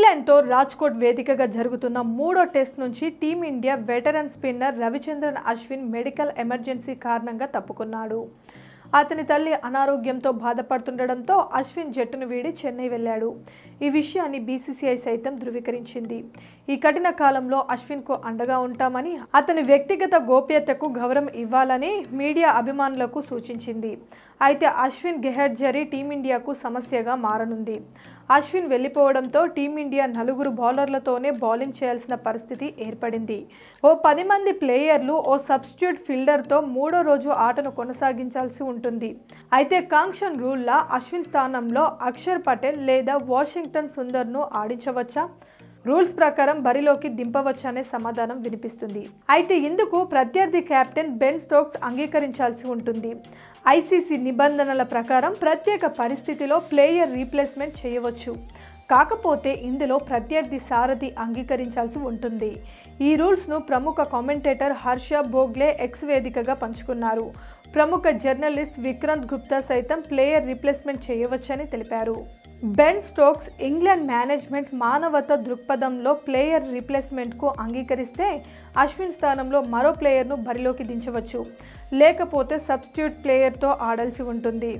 ఇంగ్లాండ్తో రాజ్కోట్ వేదికగా జరుగుతున్న మూడో టెస్ట్ నుంచి team India veteran spinner Ravichandran Ashwin medical emergency కారణంగా తప్పుకున్నాడు. అతని తల్లి అనారోగ్యంతో బాధపడుతుండటంతో అశ్విన్ జట్టును వీడి చెన్నై వెళ్లాడు. ఈ విషయాన్ని బీసీసీఐ సైతం ధృవీకరించింది. ఈ కఠిన కాలంలో అశ్విన్కు అండగా ఉంటామని, అతని వ్యక్తిగత గోప్యతకు గౌరవం ఇవ్వాలని మీడియా అభిమానులకు సూచించింది. అయితే అశ్విన్ గెహర్జరీ టీమిండియాకు సమస్యగా మారనుంది. అశ్విన్ వెళ్లిపోవడంతో టీమిండియా 4 బౌలర్లతోనే బౌలింగ్ చేయాల్సిన పరిస్థితి ఏర్పడింది. ఓ 10 మంది ప్లేయర్లు, ఓ సబ్స్టిట్యూట్ ఫీల్డర్తో మూడో రోజు ఆటను కొనసాగించాల్సి ఉంటుంది. అయితే కాంక్షన్ రూల్లా అశ్విన్ స్థానంలో అక్షర్ పటేల్ లేదా వాషింగ్టన్ సుందర్ను ఆడించవచ్చా? రూల్స్ ప్రకారం బరిలోకి దింపవచ్చనే సమాధానం వినిపిస్తుంది. అయితే ఇందుకు ప్రత్యర్థి కెప్టెన్ బెన్ స్టోక్స్ అంగీకరించాల్సి ఉంటుంది. ఐసీసీ నిబంధనల ప్రకారం ప్రత్యేక పరిస్థితిలో ప్లేయర్ రీప్లేస్మెంట్ చేయవచ్చు. కాకపోతే ఇందులో ప్రత్యర్థి సారథి అంగీకరించాల్సి ఉంటుంది. ఈ రూల్స్ను ప్రముఖ కామెంటేటర్ హర్ష భోగ్లే ఎక్స్ వేదికగా పంచుకున్నారు. ప్రముఖ జర్నలిస్ట్ విక్రాంత్ గుప్తా సైతం ప్లేయర్ రీప్లేస్మెంట్ చేయవచ్చని తెలిపారు. బెన్ స్టోక్స్ ఇంగ్లాండ్ మేనేజ్మెంట్ మానవతా దృక్పథంలో ప్లేయర్ రీప్లేస్మెంట్కు అంగీకరిస్తే అశ్విన్ స్థానంలో మరో ప్లేయర్ను బరిలోకి దించవచ్చు, లేకపోతే సబ్స్టిట్యూట్ ప్లేయర్తో ఆడాల్సి ఉంటుంది.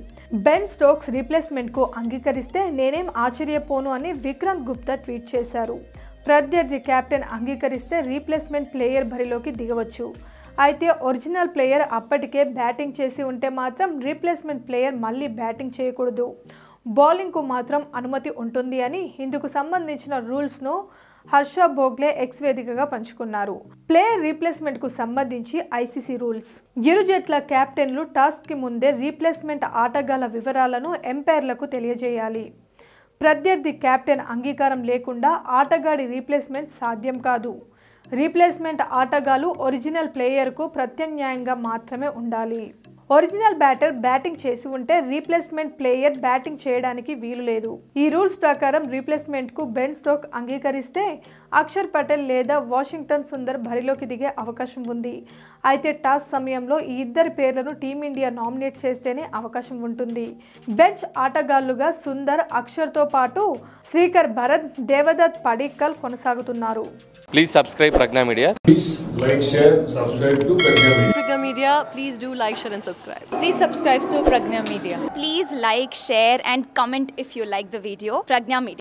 బెన్ స్టోక్స్ రీప్లేస్మెంట్కు అంగీకరిస్తే నేనేం ఆశ్చర్యపోను అని విక్రాంత్ గుప్తా ట్వీట్ చేశారు. ప్రత్యర్థి కెప్టెన్ అంగీకరిస్తే రీప్లేస్మెంట్ ప్లేయర్ బరిలోకి దిగవచ్చు. అయితే ఒరిజినల్ ప్లేయర్ అప్పటికే బ్యాటింగ్ చేసి ఉంటే మాత్రం రీప్లేస్మెంట్ ప్లేయర్ మళ్ళీ బ్యాటింగ్ చేయకూడదు. బౌలింగ్కు మాత్రం అనుమతి ఉంటుంది అని ఇందుకు సంబంధించిన రూల్స్ను హర్ష భోగ్లే ఎక్స్ వేదికగా పంచుకున్నారు. ప్లేయర్ రీప్లేస్మెంట్కు సంబంధించి ఐసీసీ రూల్స్. ఇరు జట్ల కెప్టెన్లు టాస్కి ముందే రీప్లేస్మెంట్ ఆటగాళ్ల వివరాలను ఎంపైర్లకు తెలియజేయాలి. ప్రత్యర్థి కెప్టెన్ అంగీకారం లేకుండా ఆటగాడి రీప్లేస్మెంట్ సాధ్యం కాదు. రీప్లేస్మెంట్ ఆటగాళ్లు ఒరిజినల్ ప్లేయర్కు ప్రత్యామ్నాయంగా మాత్రమే ఉండాలి. ఒరిజినల్ బ్యాటర్ బ్యాటింగ్ చేసి ఉంటే రీప్లేస్మెంట్ ప్లేయర్ బ్యాటింగ్ చేయడానికి వీలు లేదు. ఈ రూల్స్ ప్రకారం రీప్లేస్మెంట్కు బెన్ స్టోక్ అంగీకరిస్తే అక్షర్ పటేల్ లేదా వాషింగ్టన్ సుందర్ బరిలోకి దిగే అవకాశం ఉంది. అయితే టాస్ సమయంలో ఈ ఇద్దరి పేర్లను టీమిండియా నామినేట్ చేస్తేనే అవకాశం ఉంటుంది. బెంచ్ ఆటగాళ్లుగా సుందర్, అక్షర్తో పాటు శ్రీకర్ భరత్, దేవదత్ పడిక్కల్ కొనసాగుతున్నారు. Please subscribe Pragna Media. Please like, share, subscribe to Pragna Media. Pragna Media, please do like, share and subscribe. Please subscribe to Pragna Media. Please like, share and comment if you like the video. Pragna Media.